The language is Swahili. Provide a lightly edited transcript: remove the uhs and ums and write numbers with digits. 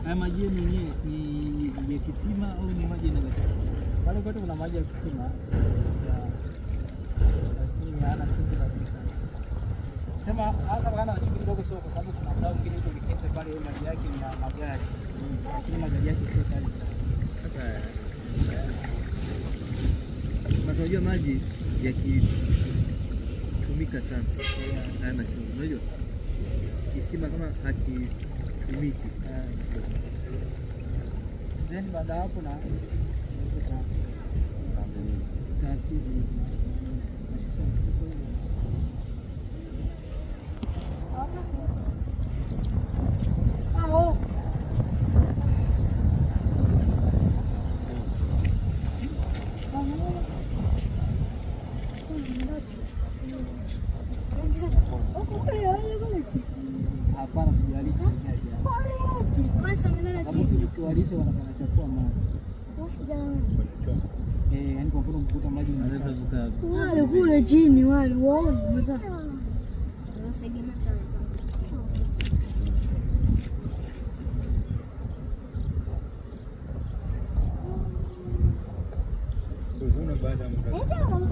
Haya maji yenyewe ni ya kisima au ni maji yanatoka? Pale kwetu kuna maji ya kisima. Lakini hana kitu kabisa. Sema hata kama ana chumvi kidogo sio kwa sababu kuna mdau mwingine yuko Likese pale maji yake ni ya magari. Lakini magari yake sio kali sana. Unajua maji yakitumika sana hana chumvi. Unajua? Kisima kama hakitumiki. Then baada hapo na taratibu hapana kujalisha kuwalisha wanachafua maji. Yaani kwa mfano mkuta maji wale kule chini wale waone mzaa. Unasegemea sana. Kuvuna baada ya muda.